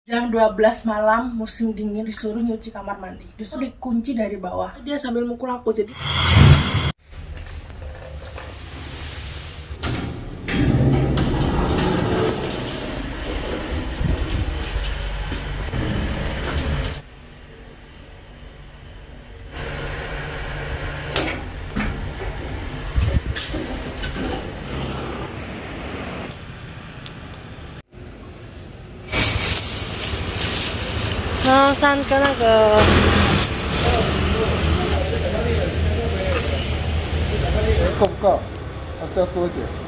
Jam 12 malam musim dingin disuruh nyuci kamar mandi. Justru dikunci dari bawah. Dia sambil mukul aku jadi上个那个够不够？还是要多一点。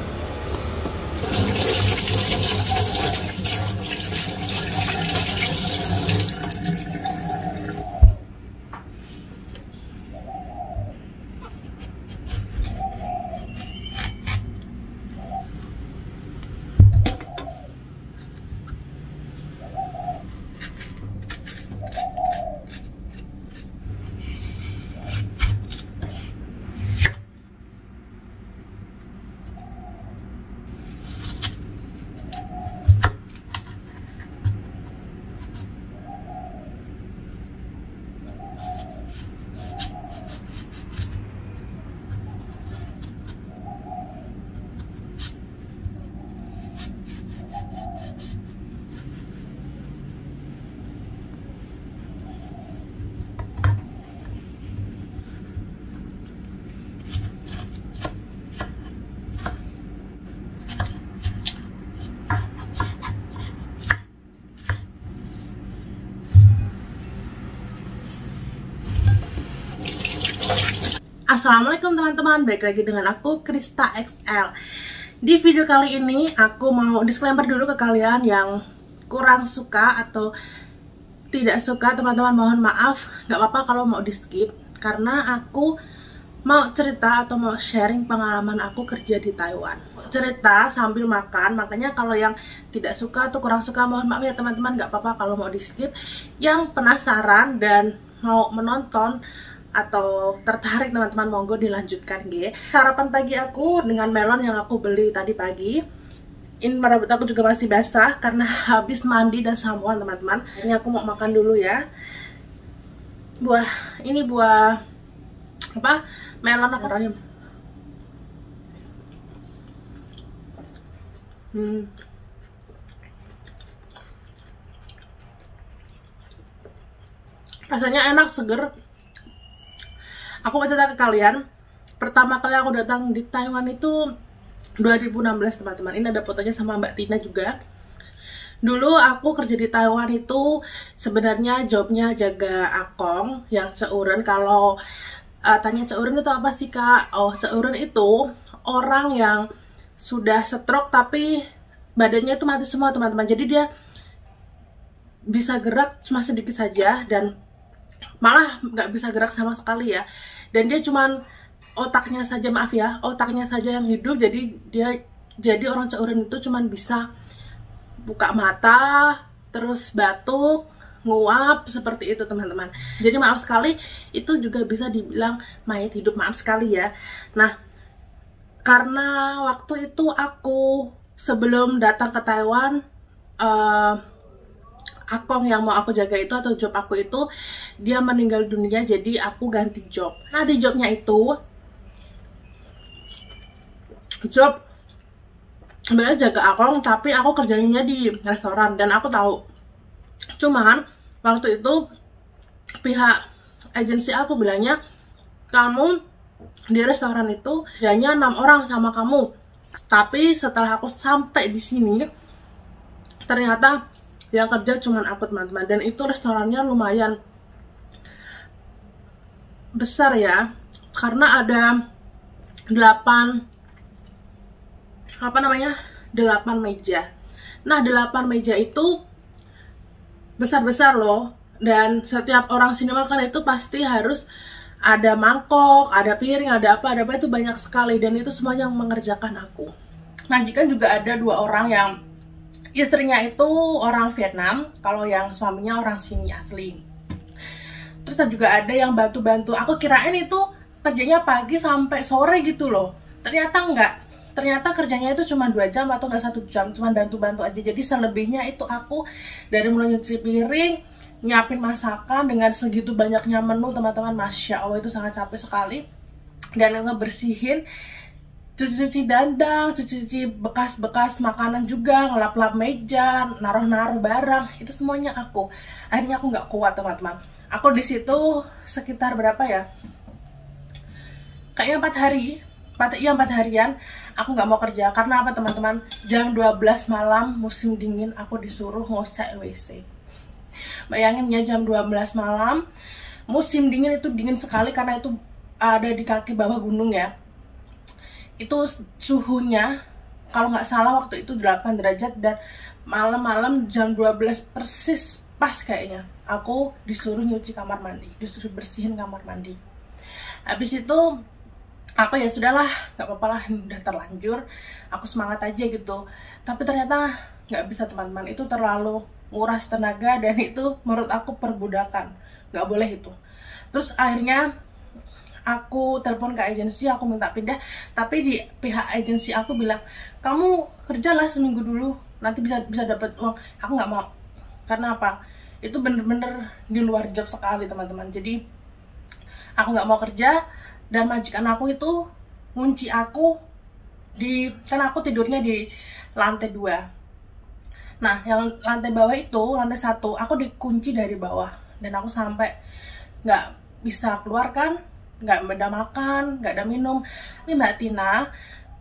Assalamualaikum teman-teman, balik lagi dengan aku Krista XL. Di video kali ini aku mau disclaimer dulu ke kalian yang kurang suka atau tidak suka. Teman-teman mohon maaf, gak apa-apa kalau mau di skip, karena aku mau cerita atau mau sharing pengalaman aku kerja di Taiwan. Cerita sambil makan, makanya kalau yang tidak suka atau kurang suka mohon maaf ya teman-teman, gak apa-apa kalau mau di skip. Yang penasaran dan mau menonton atau tertarik teman-teman, monggo dilanjutkan ge. Sarapan pagi aku dengan melon yang aku beli tadi pagi. Ini rambut aku juga masih basah karena habis mandi dan sampoan teman-teman. Ini aku mau makan dulu ya. Ini buah apa? Melon aku orangnya. Rasanya enak, seger. Aku mau cerita ke kalian, pertama kali aku datang di Taiwan itu 2016 teman-teman. Ini ada fotonya sama Mbak Tina juga. Dulu aku kerja di Taiwan itu sebenarnya jobnya jaga akong yang seuren. Kalau tanya seuren itu apa sih kak? Oh, seuren itu orang yang sudah stroke tapi badannya itu mati semua teman-teman. Jadi dia bisa gerak cuma sedikit saja dan malah nggak bisa gerak sama sekali ya. Dan dia cuman otaknya saja, maaf ya, otaknya saja yang hidup. Jadi orang seuren itu cuman bisa buka mata, terus batuk, nguap, seperti itu teman-teman. Jadi maaf sekali, itu juga bisa dibilang mayat hidup, maaf sekali ya. Nah, karena waktu itu aku sebelum datang ke Taiwan, akong yang mau aku jaga itu atau job aku itu dia meninggal dunia, jadi aku ganti job. Nah di jobnya itu job sebenarnya jaga akong, tapi aku kerjanya di restoran dan aku tahu. Cuman waktu itu pihak agensi aku bilangnya kamu di restoran itu hanya 6 orang sama kamu. Tapi setelah aku sampai di sini ternyata yang kerja cuman aku teman-teman, dan itu restorannya lumayan besar ya, karena ada 8 meja. Nah 8 meja itu besar-besar loh, dan setiap orang sini makan itu pasti harus ada mangkok, ada piring, ada apa itu banyak sekali, dan itu semuanya yang mengerjakan aku. Majikan juga ada 2 orang yang istrinya itu orang Vietnam, kalau yang suaminya orang sini asli. Terus juga ada yang bantu-bantu. Aku kirain itu kerjanya pagi sampai sore gitu loh. Ternyata enggak. ternyata kerjanya itu cuma 2 jam atau nggak 1 jam, cuma bantu-bantu aja. Jadi selebihnya itu aku dari mulai nyuci piring, nyiapin masakan dengan segitu banyaknya menu teman-teman, Masya Allah itu sangat capek sekali. Dan ngebersihin, cuci-cuci dandang, cuci-cuci bekas-bekas makanan juga, ngelap-lap meja, naruh-naruh barang, itu semuanya aku. Akhirnya aku nggak kuat teman-teman. Aku di situ sekitar berapa ya? Kayaknya 4 harian aku nggak mau kerja. Karena apa teman-teman? Jam 12 malam musim dingin aku disuruh ngosek WC. Bayangin ya, jam 12 malam musim dingin, itu dingin sekali karena itu ada di kaki bawah gunung ya. Itu suhunya kalau nggak salah waktu itu 8 derajat, dan malam-malam jam 12 persis pas kayaknya aku disuruh nyuci kamar mandi, disuruh bersihin kamar mandi. Habis itu apa ya, sudahlah, nggak apa-apa lah, udah terlanjur, aku semangat aja gitu. Tapi ternyata nggak bisa teman-teman, itu terlalu nguras tenaga dan itu menurut aku perbudakan, nggak boleh itu. Terus akhirnya aku telepon ke agensi, aku minta pindah, tapi di pihak agensi aku bilang, kamu kerjalah seminggu dulu, nanti bisa dapat uang. Aku nggak mau. Karena apa? Itu bener-bener di luar job sekali teman-teman. Jadi aku nggak mau kerja, dan majikan aku itu ngunci aku kan aku tidurnya di lantai 2. Nah, yang lantai bawah itu, lantai 1, aku dikunci dari bawah, dan aku sampai nggak bisa keluar kan. Nggak ada makan, nggak ada minum. Ini Mbak Tina,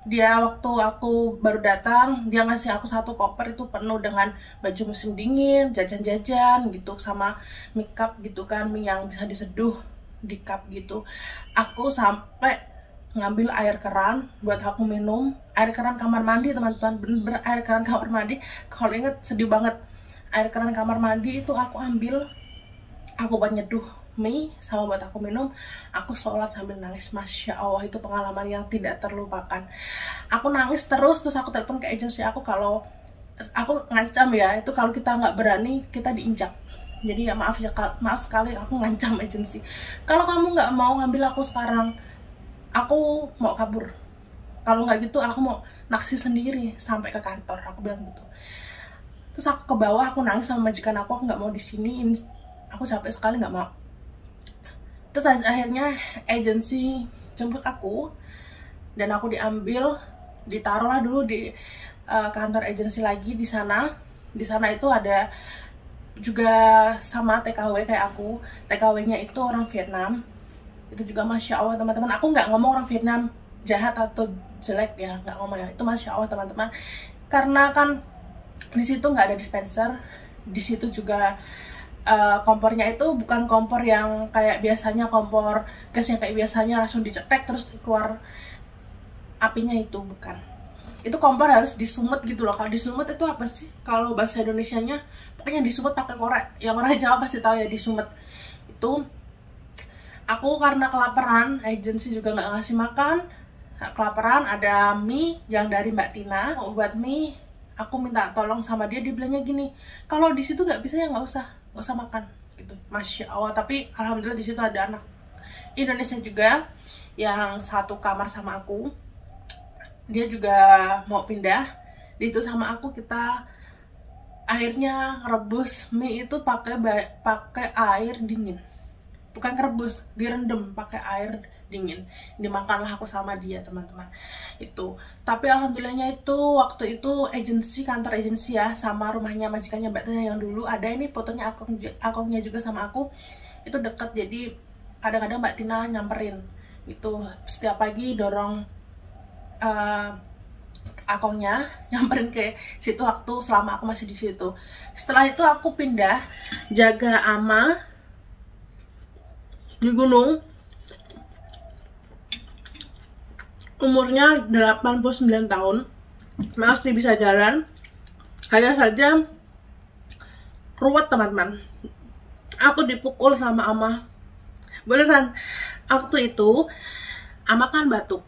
dia waktu aku baru datang, dia ngasih aku 1 koper itu penuh dengan baju musim dingin, jajan-jajan gitu, sama makeup gitu kan, yang bisa diseduh di cup gitu. Aku sampai ngambil air keran buat aku minum, air keran kamar mandi teman-teman, bener-bener air keran kamar mandi. Kalau inget sedih banget, air keran kamar mandi itu aku ambil, aku buat nyeduh mie sama buat aku minum. Aku sholat sambil nangis, Masya Allah itu pengalaman yang tidak terlupakan. Aku nangis terus aku telepon ke agensi aku, kalau aku ngancam ya, itu kalau kita nggak berani kita diinjak. Jadi ya maaf sekali, aku ngancam agensi, kalau kamu nggak mau ngambil aku sekarang, aku mau kabur. Kalau nggak gitu aku mau naksi sendiri sampai ke kantor, aku bilang gitu. Terus aku ke bawah, aku nangis sama majikan aku nggak mau di sini, aku capek sekali, nggak mau. Terus akhirnya agensi jemput aku, dan aku diambil, ditaruhlah dulu di kantor agensi lagi di sana. Di sana itu ada juga sama TKW kayak aku. TKW-nya itu orang Vietnam. Itu juga Masya Allah teman-teman. Aku nggak ngomong orang Vietnam jahat atau jelek ya, nggak ngomong ya. Itu Masya Allah teman-teman. Karena kan di situ nggak ada dispenser. Di situ juga kompornya itu bukan kompor yang kayak biasanya, kompor gas yang kayak biasanya langsung dicetek terus keluar apinya, itu bukan. Itu kompor harus disumet gitu loh. Kalau disumet itu apa sih kalau bahasa Indonesianya? Pokoknya disumet pakai korek. Yang orang Jawa pasti tahu ya disumet. Itu aku karena kelaparan, agensi juga nggak ngasih makan. Kelaparan, ada mie yang dari Mbak Tina, buat mie. Aku minta tolong sama dia bilangnya gini, kalau di situ nggak bisa ya nggak usah makan gitu. Masya Allah. Tapi alhamdulillah di situ ada anak Indonesia juga yang satu kamar sama aku, dia juga mau pindah di itu sama aku. Kita akhirnya rebus mie itu pakai air dingin, bukan rebus, direndam pakai air dingin, dimakanlah aku sama dia teman-teman itu. Tapi alhamdulillahnya itu waktu itu kantor agensi ya, sama rumahnya majikannya Mbak Tina yang dulu ada, ini fotonya akungnya juga sama aku, itu deket. Jadi kadang-kadang Mbak Tina nyamperin itu setiap pagi, dorong akungnya nyamperin ke situ waktu selama aku masih di situ. Setelah itu aku pindah jaga ama di gunung. Umurnya 89 tahun, masih bisa jalan, hanya saja ruwet teman-teman. Aku dipukul sama ama, beneran. Waktu itu ama kan batuk,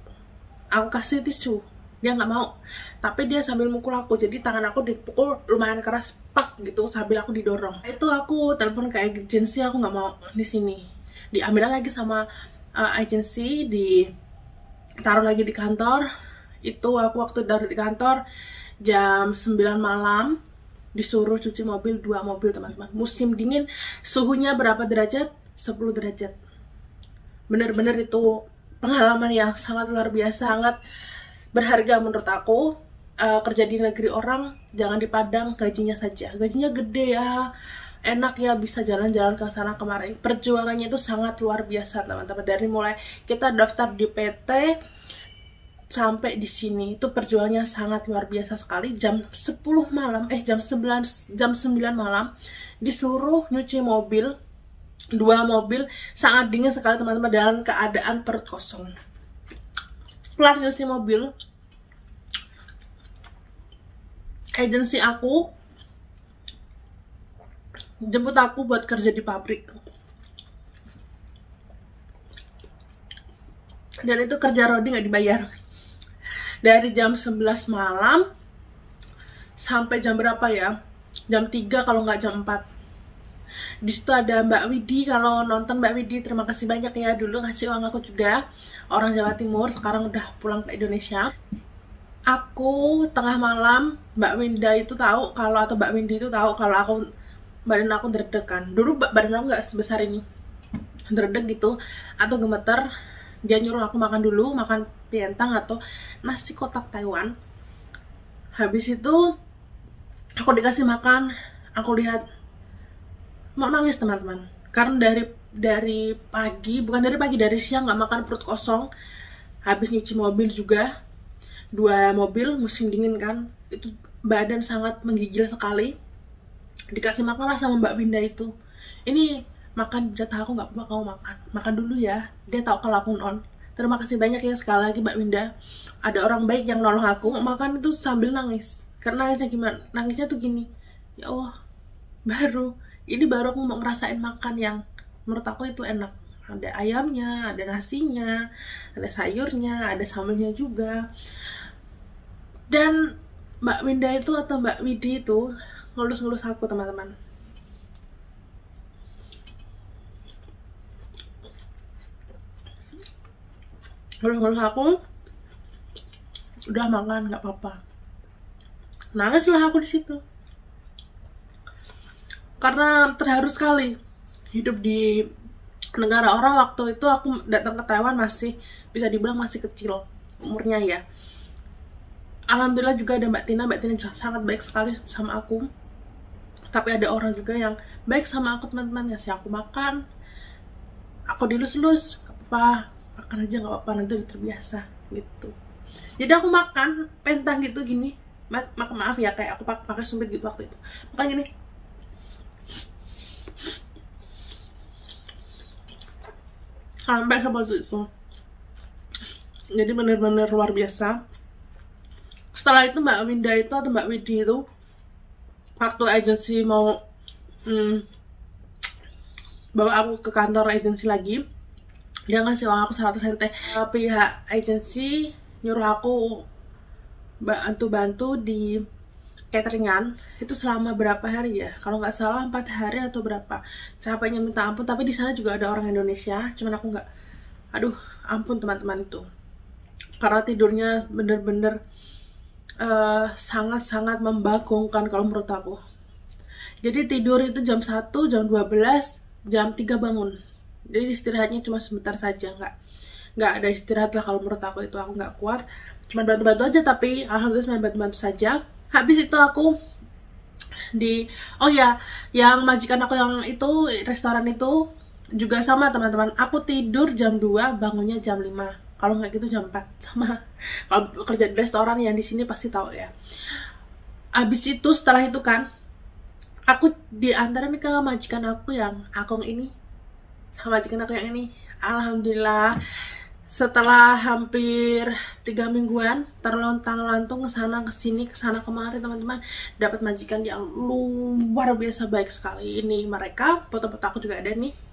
aku kasih tisu, dia nggak mau, tapi dia sambil mukul aku, jadi tangan aku dipukul lumayan keras, pak gitu, sambil aku didorong. Itu aku telepon ke agensi, aku nggak mau di sini, diambil lagi sama agensi, ditaruh lagi di kantor. Itu aku waktu dari kantor jam 9 malam disuruh cuci mobil 2 mobil teman-teman. Musim dingin, suhunya berapa derajat? 10 derajat. Bener-bener itu pengalaman yang sangat luar biasa, sangat berharga menurut aku. Kerja di negeri orang, jangan di Padang, gajinya saja. Gajinya gede ya, enak ya, bisa jalan-jalan ke sana kemari. Perjuangannya itu sangat luar biasa teman-teman. Dari mulai kita daftar di PT sampai di sini itu perjuangannya sangat luar biasa sekali. Jam 10 malam, jam 9 malam disuruh nyuci mobil 2 mobil, sangat dingin sekali teman-teman, dalam keadaan perut kosong. Kelar nyuci mobil, agensi aku jemput aku buat kerja di pabrik. Dan itu kerja rodi nggak dibayar. Dari jam 11 malam sampai jam berapa ya? Jam 3 kalau nggak jam 4. Di situ ada Mbak Widi. Kalau nonton Mbak Widi, terima kasih banyak ya, dulu ngasih uang aku juga. Orang Jawa Timur, sekarang udah pulang ke Indonesia. Aku tengah malam, Mbak Winda itu tahu kalau, atau Mbak Windy itu tahu kalau badan aku deg-degan. Dulu badan aku nggak sebesar ini, deg gitu atau gemeter. Dia nyuruh aku makan dulu, makan pientang atau nasi kotak Taiwan. Habis itu aku dikasih makan, aku lihat mau nangis teman-teman, karena dari pagi, bukan dari pagi, dari siang nggak makan, perut kosong. Habis nyuci mobil juga 2 mobil, musim dingin kan, itu badan sangat menggigil sekali. Dikasih makan lah sama Mbak Winda itu, ini makan jatah aku, nggak apa-apa kamu makan dulu ya. Dia tahu kalau aku non. Terima kasih banyak ya sekali lagi Mbak Winda, ada orang baik yang nolong aku. Makan itu sambil nangis, karena nangisnya gimana, nangisnya tuh gini, ya Allah, baru aku mau ngerasain makan yang menurut aku itu enak. Ada ayamnya, ada nasinya, ada sayurnya, ada sambelnya juga. Dan Mbak Winda itu atau Mbak Widi itu ngelus-ngelus aku teman-teman. Ngelus-ngelus aku, udah makan nggak apa-apa. Nangislah aku di situ, karena terharu sekali hidup di negara orang. Waktu itu aku datang ke Taiwan masih bisa dibilang masih kecil umurnya ya. Alhamdulillah juga ada Mbak Tina juga sangat baik sekali sama aku. Tapi ada orang juga yang baik sama aku teman-teman, ngasih aku makan, aku dilus-lus, gak apa-apa, makan aja gak apa-apa, nanti udah terbiasa gitu. Jadi aku makan pentang gitu gini, maaf ya, kayak aku pakai sumpit gitu waktu itu, makan gini. Sampai seperti itu. Jadi bener-bener luar biasa. Setelah itu Mbak Winda itu atau Mbak Widi itu, waktu agensi mau bawa aku ke kantor agensi lagi, dia ngasih uang aku 100 sente. Pihak agensi nyuruh aku bantu di cateringan itu selama berapa hari ya, kalau nggak salah 4 hari atau berapa. Capeknya minta ampun, tapi di sana juga ada orang Indonesia, cuman aku nggak, aduh ampun teman-teman itu, karena tidurnya bener-bener sangat-sangat membagongkan kalau menurut aku. Jadi tidur itu jam 1, jam 12, jam 3 bangun. Jadi istirahatnya cuma sebentar saja, nggak ada istirahat lah kalau menurut aku. Itu aku nggak kuat, cuma bantu-bantu aja, tapi alhamdulillah cuma bantu-bantu saja. Habis itu aku yang majikan aku yang itu restoran itu juga sama teman-teman. Aku tidur jam 2, bangunnya jam 5. Kalau nggak gitu jam 4, sama. Kalau kerja di restoran yang di sini pasti tahu ya. Abis itu setelah itu kan, aku diantarin ke majikan aku yang Akong ini, sama majikan aku yang ini. Alhamdulillah, setelah hampir 3 mingguan terlontang-lantung kesana kesini, kesana kemari teman-teman, dapat majikan yang luar biasa baik sekali. Ini mereka, foto-foto aku juga ada nih.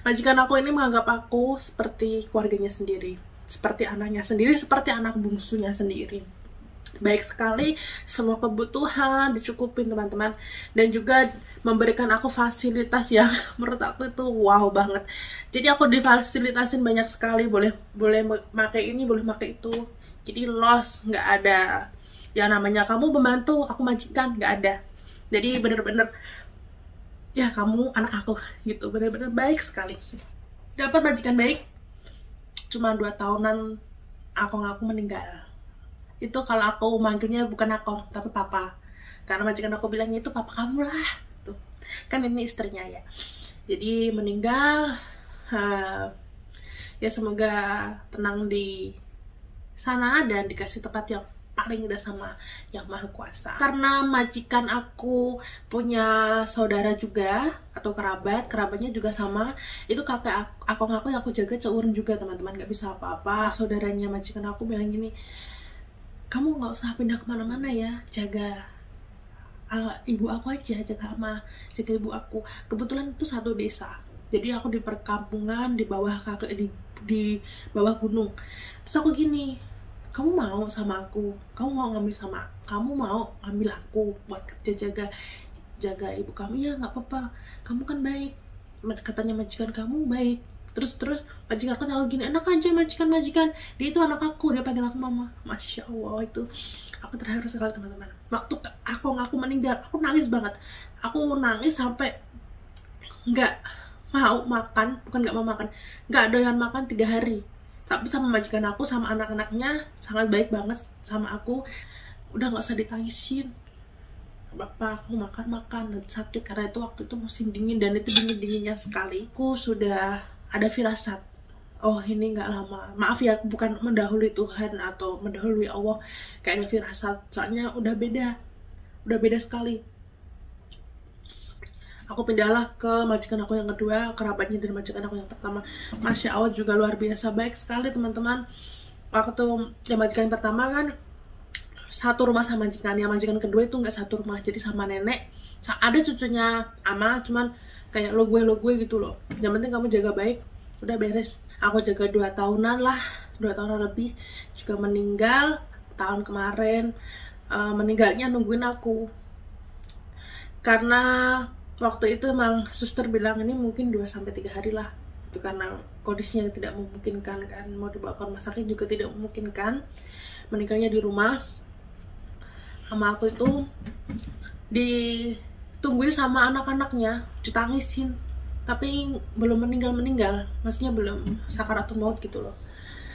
Majikan aku ini menganggap aku seperti keluarganya sendiri, seperti anaknya sendiri, seperti anak bungsunya sendiri. baik sekali, semua kebutuhan dicukupin teman-teman, dan juga memberikan aku fasilitas yang menurut aku itu wow banget. Jadi aku difasilitasin banyak sekali, boleh pakai ini, boleh pakai itu. Jadi loss, nggak ada yang namanya kamu pembantu, aku majikan, nggak ada. Jadi bener-bener ya kamu anak aku gitu, bener-bener baik sekali. Dapat majikan baik cuma 2 tahunan aku meninggal. Itu kalau aku manggilnya bukan aku tapi papa, karena majikan aku bilangnya itu papa kamu lah tuh, kan ini istrinya ya. Jadi meninggal, ya semoga tenang di sana dan dikasih tempat yang paling indah sama yang maha kuasa. Karena majikan aku punya saudara juga atau kerabatnya juga sama, itu kakek aku yang aku jaga seurun juga teman-teman, nggak bisa apa-apa. Saudaranya majikan aku bilang gini, kamu nggak usah pindah kemana-mana ya, jaga ibu aku aja, jaga ibu aku. Kebetulan itu satu desa, jadi aku di perkampungan di bawah di bawah gunung. Terus aku gini, kamu mau sama aku, kamu mau ngambil aku buat kerja jaga ibu kamu? Ya nggak apa-apa, kamu kan baik, katanya majikan kamu baik. Terus majikan aku tahu gini, enak aja majikan, dia itu anak aku, dia panggil aku mama. Masya Allah, itu aku terharu sekali teman-teman. Waktu aku meninggal, aku nangis banget. Aku nangis sampai nggak mau makan, bukan nggak mau makan, nggak doyan makan 3 hari. Tapi sama majikan aku, sama anak-anaknya sangat baik banget sama aku. Udah nggak usah ditangisin, bapak aku makan dan sakit, karena itu waktu itu musim dingin dan itu dinginnya sekali. Aku sudah ada firasat, oh ini nggak lama, maaf ya aku bukan mendahului Tuhan atau mendahului Allah, kayaknya firasat, soalnya udah beda sekali. Aku pindahlah ke majikan aku yang kedua, kerabatnya dari majikan aku yang pertama. Masya Allah juga luar biasa baik sekali teman-teman. Waktu yang majikan pertama kan satu rumah sama majikan, yang majikan kedua itu nggak satu rumah, jadi sama nenek, ada cucunya ama, cuman kayak lo gue gitu loh. Yang penting kamu jaga baik, udah beres. Aku jaga 2 tahunan lah, 2 tahunan lebih. Juga meninggal tahun kemarin. Meninggalnya nungguin aku, karena waktu itu emang suster bilang ini mungkin 2-3 hari lah. Itu karena kondisinya tidak memungkinkan kan, mau dibawa ke rumah sakit juga tidak memungkinkan. Meninggalnya di rumah. Sama aku itu ditungguin sama anak-anaknya, ditangisin, tapi belum meninggal, maksudnya belum sakaratul maut gitu loh.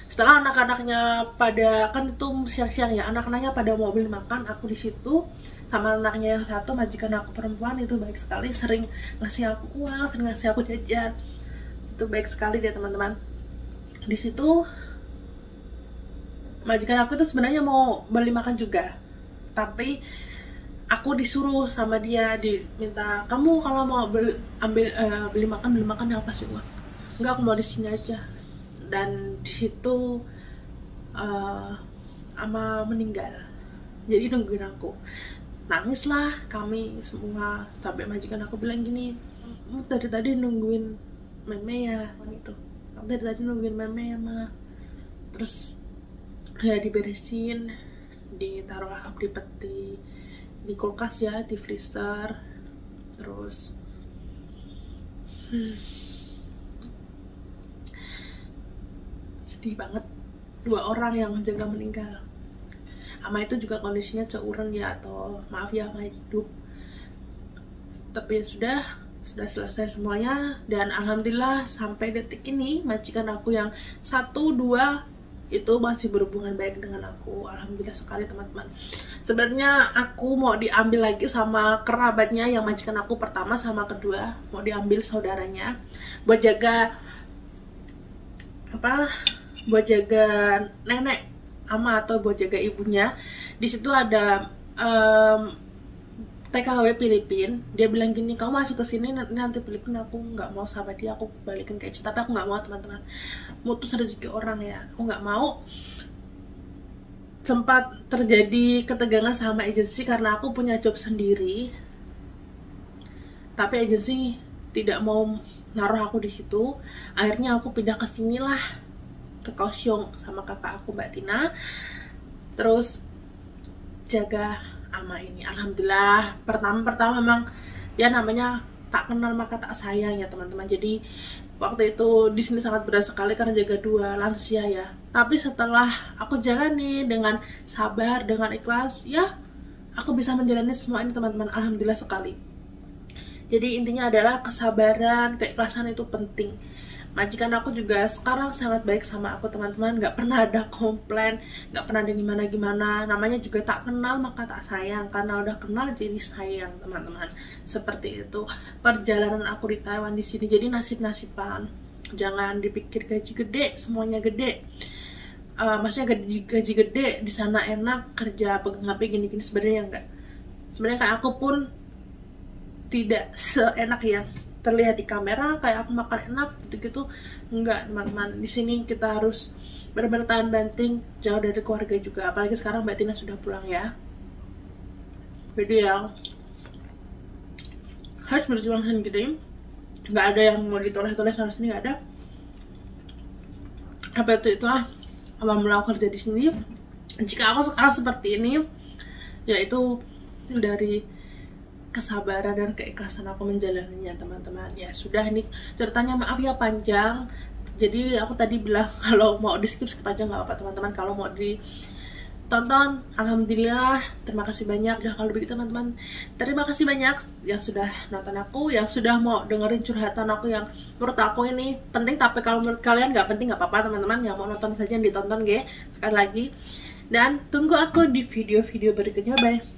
Setelah anak-anaknya pada, kan itu siang-siang ya, anak-anaknya pada mau beli makan, aku di situ sama anaknya yang satu, majikan aku perempuan itu baik sekali, sering ngasih aku uang, sering ngasih aku jajan, itu baik sekali dia teman-teman. Di situ majikan aku itu sebenarnya mau beli makan juga, tapi aku disuruh sama dia, diminta, kamu kalau mau beli makan yang pasti uang. Enggak, aku mau di sini aja. Dan di situ ama meninggal, jadi nungguin aku. Nangislah kami semua, sampai majikan aku bilang gini, dari tadi nungguin meme ya, gitu. Dari tadi nungguin meme ya ma. Terus ya diberesin, ditaruh di peti, di kulkas ya, di freezer. Terus sedih banget, 2 orang yang menjaga meninggal. Ama itu juga kondisinya seuren ya, atau maaf ya ama hidup. Tapi ya sudah selesai semuanya, dan alhamdulillah sampai detik ini majikan aku yang 1-2 itu masih berhubungan baik dengan aku. Alhamdulillah sekali teman-teman. Sebenarnya aku mau diambil lagi sama kerabatnya yang majikan aku pertama sama kedua, mau diambil saudaranya buat jaga nenek ama atau buat jaga ibunya. Di situ ada TKW Filipin. Dia bilang gini, kamu masuk ke sini nanti Filipin aku nggak mau sama dia, aku balikin ke Aceh. Tapi aku nggak mau teman-teman, mutus rezeki orang ya, aku nggak mau. Sempat terjadi ketegangan sama agensi karena aku punya job sendiri, tapi agensi tidak mau naruh aku di situ. Akhirnya aku pindah ke sini lah, ke Kaohsiung sama kakak aku Mbak Tina. Terus jaga ama ini. Alhamdulillah, pertama memang ya namanya tak kenal maka tak sayang ya teman-teman. Jadi waktu itu di sini sangat berat sekali karena jaga 2 lansia ya. Tapi setelah aku jalani dengan sabar, dengan ikhlas, ya aku bisa menjalani semua ini teman-teman. Alhamdulillah sekali. Jadi intinya adalah kesabaran, keikhlasan itu penting. Majikan aku juga sekarang sangat baik sama aku teman-teman, nggak pernah ada komplain, nggak pernah ada gimana-gimana. Namanya juga tak kenal maka tak sayang, karena udah kenal jadi sayang teman-teman. Seperti itu perjalanan aku di Taiwan di sini. Jadi nasib-nasiban, jangan dipikir gaji gede semuanya gede. Maksudnya gaji gede di sana enak, kerja pegang HP gini-gini, sebenarnya enggak. Sebenarnya kayak aku pun tidak seenak yang terlihat di kamera, kayak aku makan enak gitu-gitu, enggak teman-teman. Di sini kita harus benar-benar tahan banting, jauh dari keluarga juga. Apalagi sekarang Mbak Tina sudah pulang ya. Jadi yang harus berjuang sendiri, nggak ada yang mau ditoleh-toleh sana sini, nggak ada. Apa itulah alhamdulillah kerja di sini. Jika aku sekarang seperti ini, yaitu dari kesabaran dan keikhlasan aku menjalaninya teman-teman. Ya sudah, ini ceritanya maaf ya panjang. Jadi aku tadi bilang kalau mau di skip aja nggak apa-apa teman-teman. Kalau mau ditonton, alhamdulillah, terima kasih banyak. Ya kalau begitu teman-teman, terima kasih banyak yang sudah nonton aku, yang sudah mau dengerin curhatan aku yang menurut aku ini penting. Tapi kalau menurut kalian nggak penting nggak apa-apa teman-teman. Yang mau nonton saja yang ditonton, sekali lagi. Dan tunggu aku di video-video berikutnya. Bye.